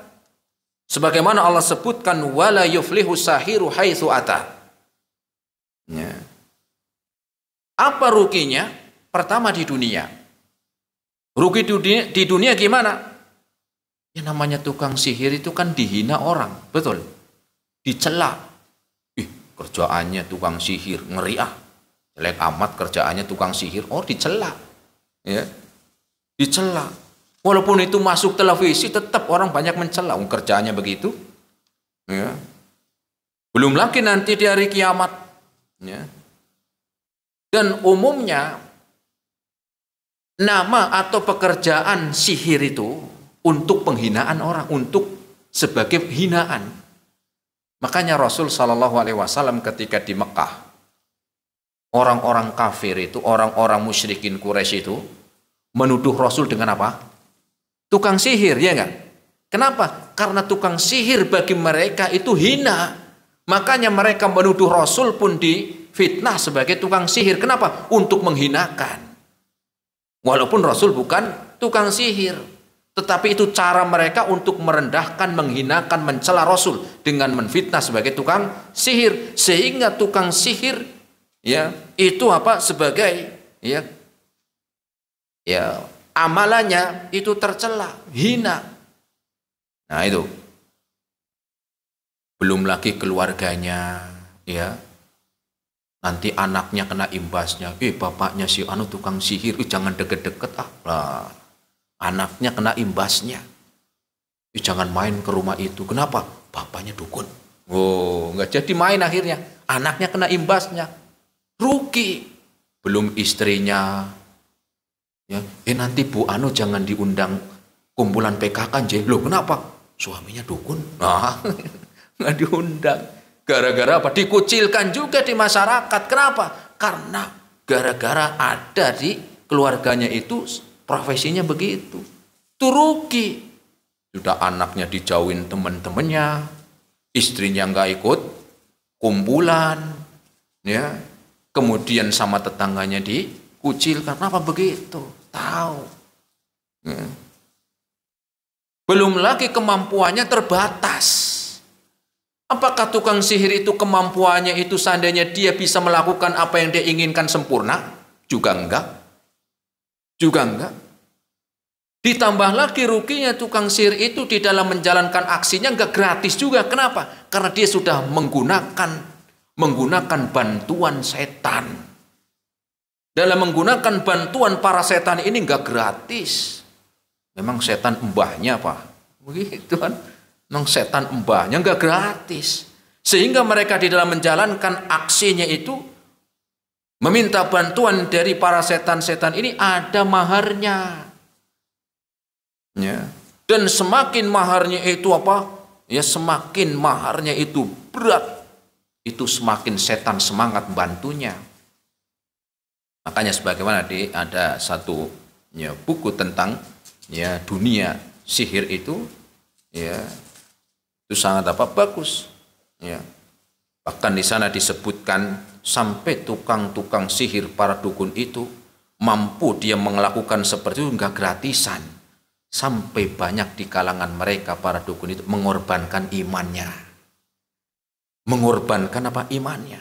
Sebagaimana Allah sebutkan, wala yuflihu sahiru haitsu ata. Ya. Apa ruginya? Pertama di dunia. Rugi di dunia gimana? Ya namanya tukang sihir itu kan dihina orang, betul? Dicela. Kerjaannya tukang sihir, ngeri ah. Jelek amat kerjaannya tukang sihir. Oh, dicela. Ya. Dicela. Walaupun itu masuk televisi, tetap orang banyak mencela. Kerjaannya begitu. Ya. Belum lagi nanti di hari kiamat. Ya. Dan umumnya nama atau pekerjaan sihir itu untuk penghinaan orang, untuk sebagai hinaan. Makanya Rasul Shallallahu Alaihi Wasallam ketika di Mekah, orang-orang kafir itu, orang-orang musyrikin Quraisy itu menuduh Rasul dengan apa? Tukang sihir, ya enggak? Kenapa? Karena tukang sihir bagi mereka itu hina. Makanya mereka menuduh Rasul pun difitnah sebagai tukang sihir. Kenapa? Untuk menghinakan. Walaupun Rasul bukan tukang sihir, tetapi itu cara mereka untuk merendahkan, menghinakan, mencela Rasul dengan menfitnah sebagai tukang sihir, sehingga tukang sihir ya itu apa? Sebagai ya amalannya itu tercela, hina. Nah, itu. Belum lagi keluarganya, ya. Nanti anaknya kena imbasnya. Bapaknya si anu tukang sihir, jangan deket-deket ah. Anaknya kena imbasnya. Jangan main ke rumah itu. Kenapa? Bapaknya dukun. Oh, nggak jadi main akhirnya. Anaknya kena imbasnya. Rugi. Belum istrinya. Ya, nanti Bu Anu jangan diundang kumpulan PKK J. Loh, kenapa? Suaminya dukun. Nah, nggak diundang. Gara-gara apa? Dikucilkan juga di masyarakat. Kenapa? Karena gara-gara ada di keluarganya itu profesinya begitu. Itu rugi. Sudah anaknya dijauhin teman-temannya, istrinya nggak ikut kumpulan, ya. Kemudian sama tetangganya dikucilkan. Kenapa begitu? Tahu. Ya. Belum lagi kemampuannya terbatas. Apakah tukang sihir itu kemampuannya itu seandainya dia bisa melakukan apa yang dia inginkan sempurna? Juga enggak. Juga enggak. Ditambah lagi ruginya tukang sihir itu di dalam menjalankan aksinya enggak gratis juga. Kenapa? Karena dia sudah menggunakan bantuan setan. Dalam menggunakan bantuan para setan ini enggak gratis. Memang setan mbahnya apa? Begitu kan? Memang setan mbahnya enggak gratis. Sehingga mereka di dalam menjalankan aksinya itu meminta bantuan dari para setan-setan ini ada maharnya. Ya. Dan semakin maharnya itu apa? Ya semakin maharnya itu berat. Itu semakin setan semangat bantunya. Makanya sebagaimana ada satu ya, buku tentang ya dunia sihir itu ya itu sangat bagus ya. Bahkan di sana disebutkan sampai tukang-tukang sihir para dukun itu mampu dia melakukan seperti itu enggak gratisan, sampai banyak di kalangan mereka para dukun itu mengorbankan imannya. Mengorbankan apa? Imannya.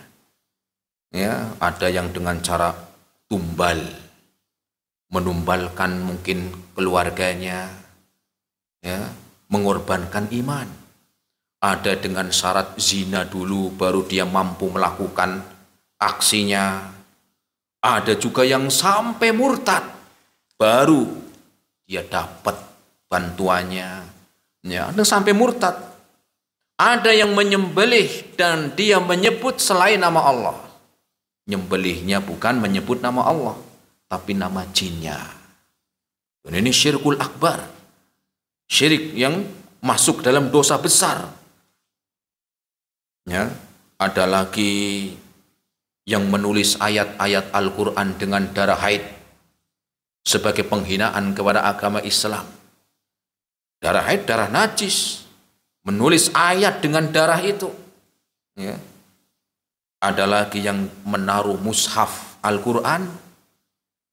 Ya, ada yang dengan cara tumbal, menumbalkan mungkin keluarganya, ya, mengorbankan iman. Ada dengan syarat zina dulu baru dia mampu melakukan aksinya. Ada juga yang sampai murtad baru dia dapat bantuannya. Ya, ada sampai murtad. Ada yang menyembelih dan dia menyebut selain nama Allah. Nyembelihnya bukan menyebut nama Allah, tapi nama jinnya. Dan ini syirkul akbar. Syirik yang masuk dalam dosa besar. Ya, ada lagi yang menulis ayat-ayat Al-Quran dengan darah haid sebagai penghinaan kepada agama Islam. Darah haid, darah najis. Menulis ayat dengan darah itu. Ya. Ada lagi yang menaruh mushaf Al-Quran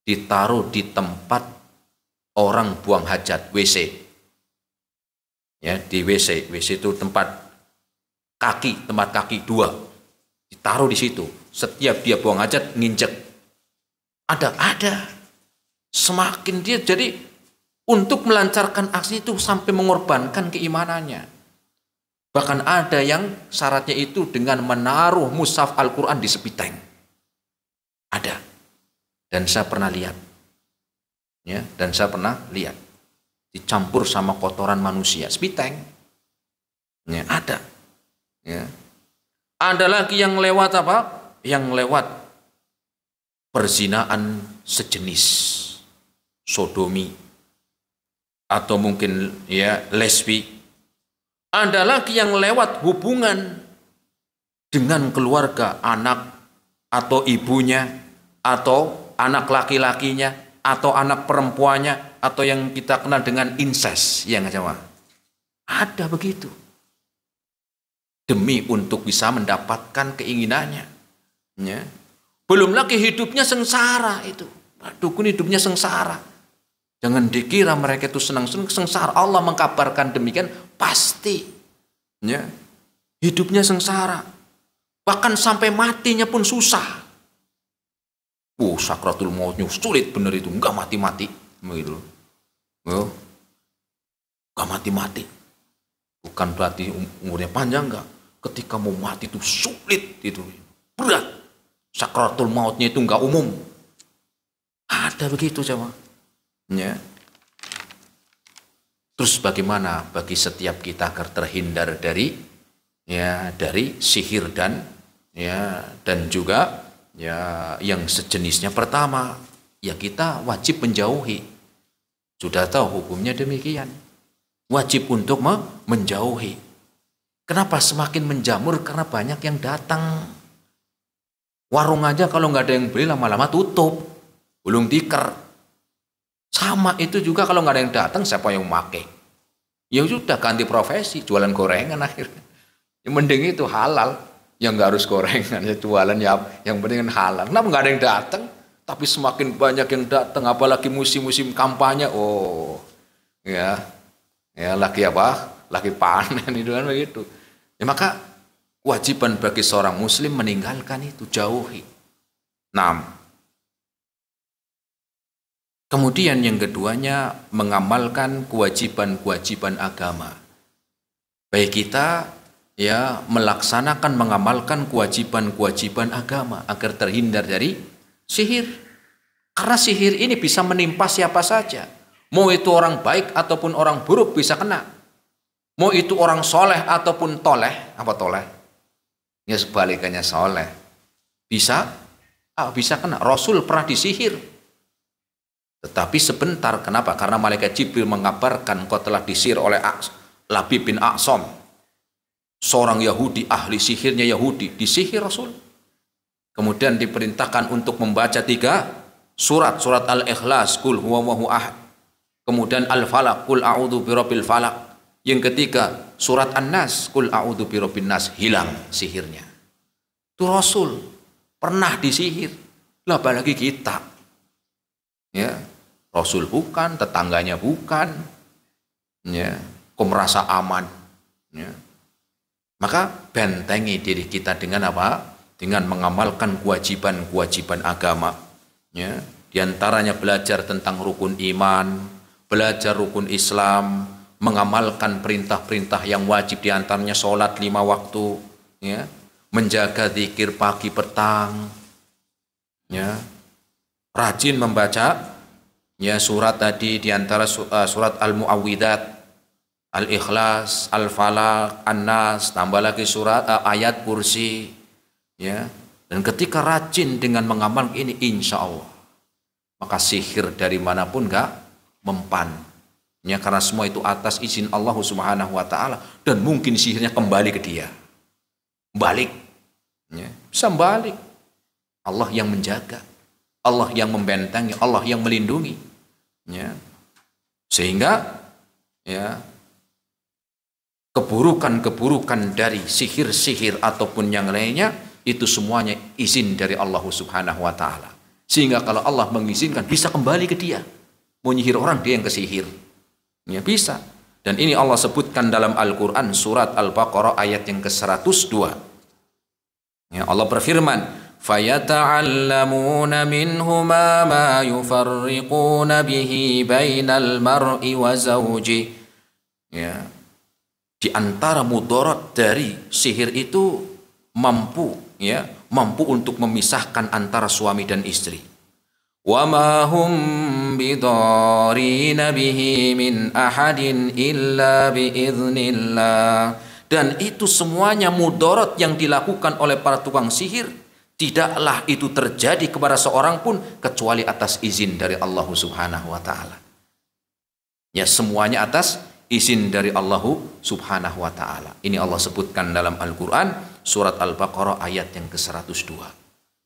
ditaruh di tempat orang buang hajat, WC. Ya, di WC. WC itu tempat kaki 2. Ditaruh di situ. Setiap dia buang hajat, nginjek. Ada. Semakin dia jadi untuk melancarkan aksi itu sampai mengorbankan keimanannya. Bahkan ada yang syaratnya itu dengan menaruh mushaf Al-Quran di sepiteng. Ada. Dan saya pernah lihat. Ya, dan saya pernah lihat. Dicampur sama kotoran manusia. Sepiteng. Ya, ada. Ya. Ada lagi yang lewat apa? Yang lewat perzinaan sejenis. Sodomi. Atau mungkin ya lesbi. Ada lagi yang lewat hubungan dengan keluarga, anak atau ibunya, atau anak laki-lakinya, atau anak perempuannya, atau yang kita kenal dengan incest, yang sama. Ada begitu. Demi untuk bisa mendapatkan keinginannya. Ya. Belum lagi hidupnya sengsara itu. Dukun hidupnya sengsara. Jangan dikira mereka itu senang-senang sengsara. Allah mengkabarkan demikian pasti. Ya. Hidupnya sengsara. Bahkan sampai matinya pun susah. Sakratul mautnya sulit bener itu. Enggak mati-mati. Begitu. Enggak mati-mati. Bukan berarti umurnya panjang, enggak. Ketika mau mati itu sulit itu. Berat. Sakratul mautnya itu enggak umum. Ada begitu coba. Ya. Terus bagaimana bagi setiap kita agar terhindar dari sihir dan juga yang sejenisnya? Pertama, ya kita wajib menjauhi. Sudah tahu hukumnya demikian. Wajib untuk menjauhi. Kenapa semakin menjamur? Karena banyak yang datang. Warung aja kalau nggak ada yang beli lama-lama tutup. Belum diker. Sama itu juga kalau nggak ada yang datang, siapa yang memakai? Ya sudah ganti profesi, jualan gorengan akhirnya. Yang mending itu halal, yang nggak harus gorengan, ya jualan ya yang penting halal. Kenapa nggak ada yang datang? Tapi semakin banyak yang datang, apalagi musim-musim kampanye. Lagi apa? Lagi panen itu kan begitu. Ya maka kewajiban bagi seorang muslim meninggalkan itu, jauhi. Kemudian yang keduanya mengamalkan kewajiban-kewajiban agama. Baik kita melaksanakan, mengamalkan kewajiban-kewajiban agama agar terhindar dari sihir. Karena sihir ini bisa menimpa siapa saja. Mau itu orang baik ataupun orang buruk bisa kena. Mau itu orang soleh ataupun toleh. Apa toleh? Ya sebalikannya soleh. Bisa kena. Rasul pernah disihir. Tetapi sebentar, kenapa? Karena malaikat Jibril mengabarkan kau telah disihir oleh Labib bin A'sam, seorang Yahudi, ahli sihirnya Yahudi, disihir Rasul. Kemudian diperintahkan untuk membaca 3 surat Al-Ikhlas, Qul huwallahu ahad. Kemudian Al-Falaq, Qul a'udzu birabbil falaq. Yang ketiga, surat An-Nas, Qul a'udzu birabbin nas. Hilang sihirnya. Itu Rasul pernah disihir. Lah apalagi kita. Ya. Rasul bukan, tetangganya bukan, kok merasa aman. Maka bentengi diri kita dengan apa? Dengan mengamalkan kewajiban-kewajiban agama. Di antaranya belajar tentang rukun iman, belajar rukun Islam, mengamalkan perintah-perintah yang wajib, di antaranya sholat 5 waktu, ya, menjaga zikir pagi petang, ya, rajin membaca ya surat tadi, di antara surat Al-Mu'awwidzat, Al-Ikhlas, Al-Falaq, An-Nas, tambah lagi surat ayat kursi, ya. Dan ketika rajin dengan mengamalkan ini, insya Allah, maka sihir dari manapun enggak mempan. Ya, karena semua itu atas izin Allah Subhanahu wa taala, dan mungkin sihirnya kembali ke dia. Balik. Ya, bisa balik. Allah yang menjaga, Allah yang membentengi, Allah yang melindungi. Ya. Sehingga ya keburukan-keburukan dari sihir-sihir ataupun yang lainnya itu semuanya izin dari Allah Subhanahu wa taala. Sehingga kalau Allah mengizinkan bisa kembali ke dia. Mau nyihir orang dia yang kesihir. Ya bisa. Dan ini Allah sebutkan dalam Al-Qur'an surat Al-Baqarah ayat yang ke-102. Ya, Allah berfirman, فَيَتَعَلَّمُونَ مِنْهُمَا مَا يُفَرِّقُونَ بِهِ بَيْنَ الْمَرْءِ وَزَوْجِهِ. Ya. Di antara mudarat dari sihir itu mampu untuk memisahkan antara suami dan istri. وَمَا هُمْ بِضَارِينَ بِهِ مِنْ أَحَدٍ إِلَّا بِإِذْنِ اللَّهِ. Dan itu semuanya mudarat yang dilakukan oleh para tukang sihir, tidaklah itu terjadi kepada seorang pun kecuali atas izin dari Allah Subhanahu wa taala. Ya, semuanya atas izin dari Allah Subhanahu wa taala. Ini Allah sebutkan dalam Al-Qur'an surat Al-Baqarah ayat yang ke-102.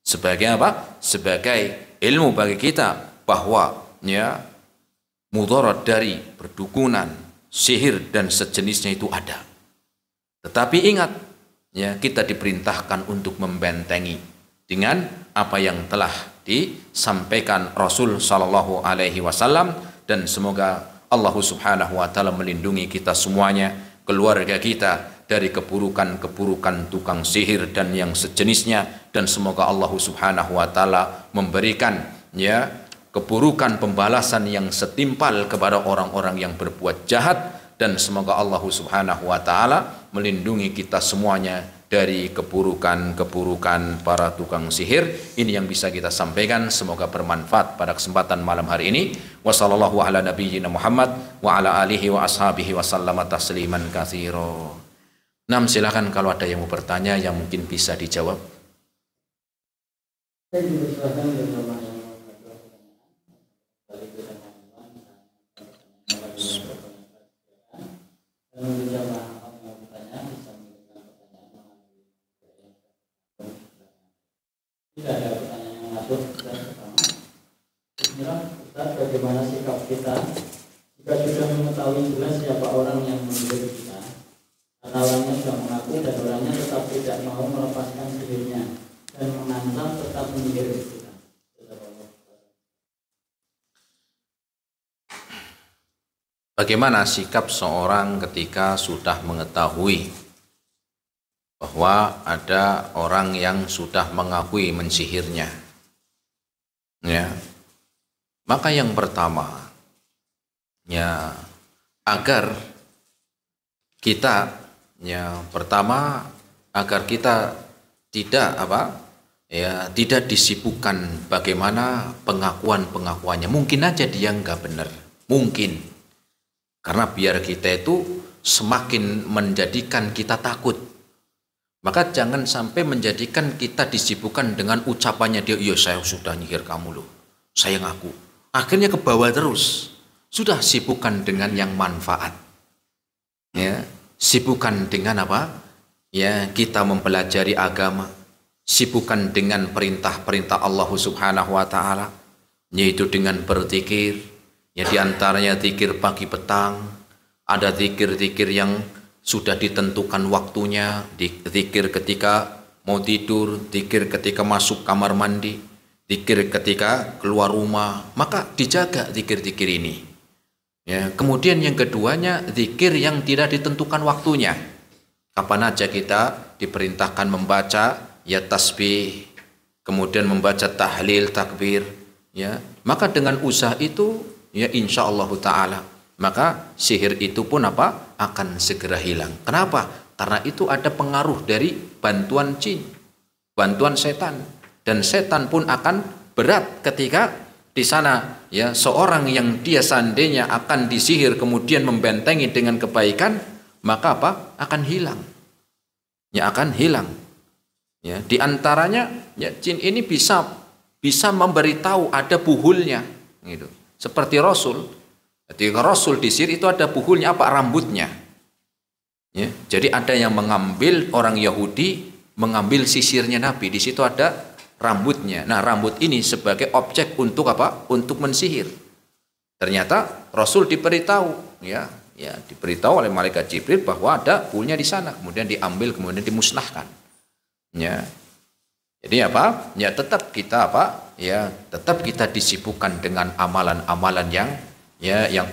Sebagai apa? Sebagai ilmu bagi kita bahwa ya mudarat dari perdukunan, sihir dan sejenisnya itu ada. Tetapi ingat, ya, kita diperintahkan untuk membentengi dengan apa yang telah disampaikan Rasul sallallahu alaihi wasallam, dan semoga Allah Subhanahu wa taala melindungi kita semuanya, keluarga kita dari keburukan-keburukan tukang sihir dan yang sejenisnya, dan semoga Allah Subhanahu wa taala memberikan ya keburukan pembalasan yang setimpal kepada orang-orang yang berbuat jahat, dan semoga Allah Subhanahu wa taala melindungi kita semuanya dari keburukan-keburukan para tukang sihir. Ini yang bisa kita sampaikan, semoga bermanfaat pada kesempatan malam hari ini. Wassallallahu ala nabiyyina Muhammad wa ala alihi wa ashabihi wa sallama tasliman katsira. Nah, silakan kalau ada yang mau bertanya yang mungkin bisa dijawab. Tidak ada pertanyaan yang masuk. Bismillah, Ustaz, bagaimana sikap kita jika sudah mengetahui jelas siapa orang yang menyihir kita, karena orangnya sudah mengaku dan orangnya tetap tidak mau melepaskan sihirnya dan mengancam tetap menyihir kita? Bagaimana sikap seorang ketika sudah mengetahui bahwa ada orang yang sudah mengakui mensihirnya? Ya, maka yang pertama, ya, agar kita tidak disibukkan bagaimana pengakuannya. Mungkin aja dia nggak benar, mungkin. Karena biar kita itu semakin menjadikan kita takut. Maka jangan sampai menjadikan kita disibukkan dengan ucapannya dia, iya saya sudah nyihir kamu loh, saya ngaku. Akhirnya ke bawah terus. Sudah sibukkan dengan yang manfaat. Ya, sibukkan dengan apa? Ya, kita mempelajari agama. Sibukkan dengan perintah-perintah Allah Subhanahu wa taala, yaitu dengan berzikir. Ya, di antaranya zikir pagi petang, ada zikir-zikir yang sudah ditentukan waktunya, zikir ketika mau tidur, zikir ketika masuk kamar mandi, zikir ketika keluar rumah, maka dijaga zikir-zikir ini. Ya, kemudian yang keduanya zikir yang tidak ditentukan waktunya. Kapan aja kita diperintahkan membaca ya tasbih, kemudian membaca tahlil, takbir, ya, maka dengan usaha itu ya insyaallah taala maka sihir itu pun apa? Akan segera hilang. Kenapa? Karena itu ada pengaruh dari bantuan jin, bantuan setan, dan setan pun akan berat ketika di sana ya seorang yang dia seandainya akan disihir kemudian membentengi dengan kebaikan, maka apa? Akan hilang. Ya akan hilang. Ya, di antaranya ya jin ini bisa memberitahu ada buhulnya gitu. Seperti Rasul. Ketika Rasul disihir itu ada buhulnya apa? Rambutnya. Ya, jadi ada yang mengambil orang Yahudi mengambil sisirnya Nabi. Di situ ada rambutnya. Nah, rambut ini sebagai objek untuk apa? Untuk mensihir. Ternyata Rasul diberitahu, ya diberitahu oleh malaikat Jibril bahwa ada buhulnya di sana. Kemudian diambil, kemudian dimusnahkan. Ya. Jadi apa? Ya tetap kita apa? Ya tetap kita disibukkan dengan amalan-amalan yang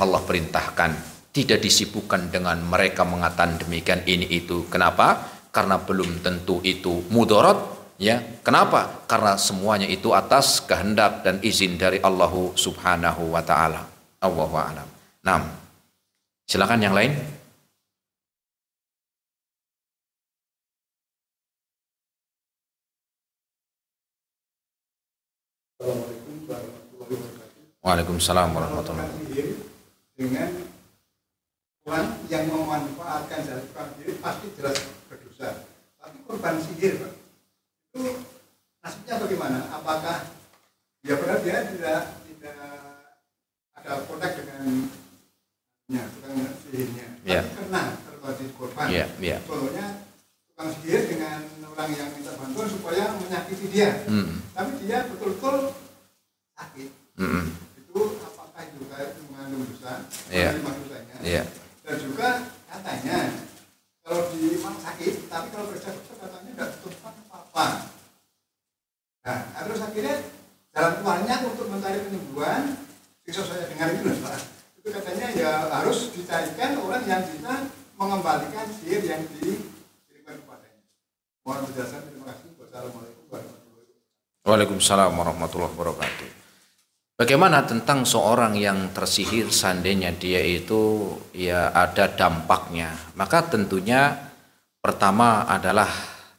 Allah perintahkan, tidak disibukkan dengan mereka mengatakan demikian ini itu. Kenapa? Karena belum tentu itu mudarat, ya. Kenapa? Karena semuanya itu atas kehendak dan izin dari Allah Subhanahu wa taala. Allahu a'lam. Nah, silakan yang lain. Waalaikumsalam warahmatullahi wabarakatuh. Dengan orang yang memanfaatkan dari tukang sihir pasti jelas berdosa. Tapi korban sihir, Pak, itu nasibnya bagaimana? Apakah dia benar dia tidak ada kontak dengan tukang sihirnya? Tapi kena terjadi korban. Contohnya tukang sihir dengan orang yang minta bantuan supaya menyakiti dia. Tapi dia betul-betul sakit. Apakah juga mengandung dosa, menerima dosanya, dan juga katanya kalau di sakit, tapi kalau kerja katanya tidak tempat apa-apa. Nah, terus akhirnya jalan keluarnya untuk mencari penyembuhan, bisa saya dengar itu, Pak. Itu katanya ya harus dicarikan orang yang bisa mengembalikan sihir yang diberikan kepadanya. Mohon penjelasan, terima kasih. Wassalamualaikum warahmatullahi wabarakatuh. Waalaikumsalam warahmatullahi wabarakatuh. Bagaimana tentang seorang yang tersihir seandainya dia itu ya ada dampaknya? Maka tentunya pertama adalah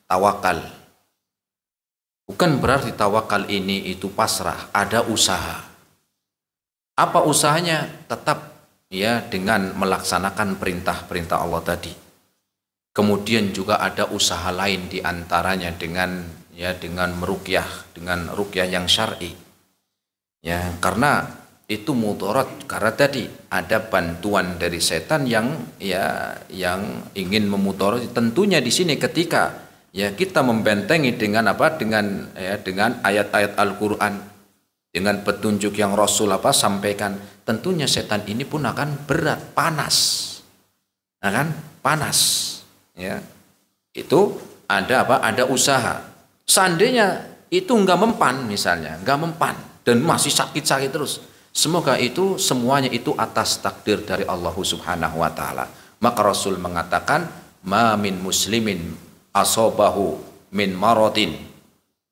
tawakal. Bukan berarti tawakal ini itu pasrah, ada usaha. Apa usahanya? Tetap ya dengan melaksanakan perintah-perintah Allah tadi. Kemudian juga ada usaha lain di antaranya dengan meruqyah, dengan ruqyah yang syar'i. Ya, karena itu mudarat, karena tadi ada bantuan dari setan yang ingin memudarat. Tentunya di sini ketika ya kita membentengi dengan apa? Dengan ayat-ayat Al-Qur'an, dengan petunjuk yang Rasul sampaikan, tentunya setan ini pun akan berat, panas. Akan panas, ya. Itu ada apa? Ada usaha. Seandainya itu enggak mempan misalnya, enggak mempan dan masih sakit-sakit terus, semoga itu semuanya itu atas takdir dari Allah Subhanahu wa taala. Maka Rasul mengatakan, "Ma min muslimin asabahu min maradin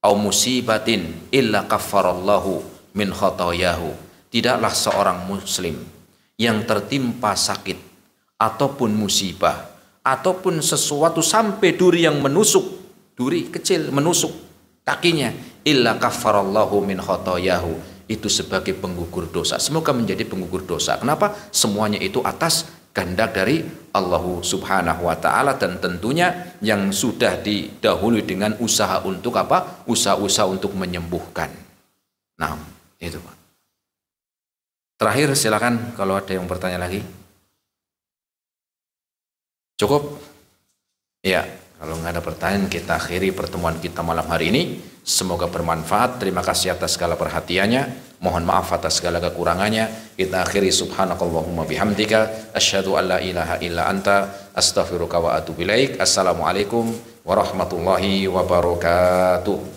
au musibatin illa kaffarallahu min khotoyahu." Tidaklah seorang muslim yang tertimpa sakit ataupun musibah ataupun sesuatu sampai duri yang menusuk, duri kecil menusuk kakinya, illa kaffarallahu min khotoyahu, itu sebagai penggugur dosa. Semoga menjadi penggugur dosa. Kenapa? Semuanya itu atas kehendak dari Allah Subhanahu wa taala, dan tentunya yang sudah didahului dengan usaha untuk apa? Usaha-usaha untuk menyembuhkan. Nah, itu Pak. Terakhir silakan kalau ada yang bertanya lagi. Cukup? Ya. Kalau nggak ada pertanyaan, kita akhiri pertemuan kita malam hari ini. Semoga bermanfaat. Terima kasih atas segala perhatiannya. Mohon maaf atas segala kekurangannya. Kita akhiri subhanakallahumma bihamdika asyhadu an la ilaha illa anta astaghfiruka wa atubu ilaik. Assalamualaikum warahmatullahi wabarakatuh.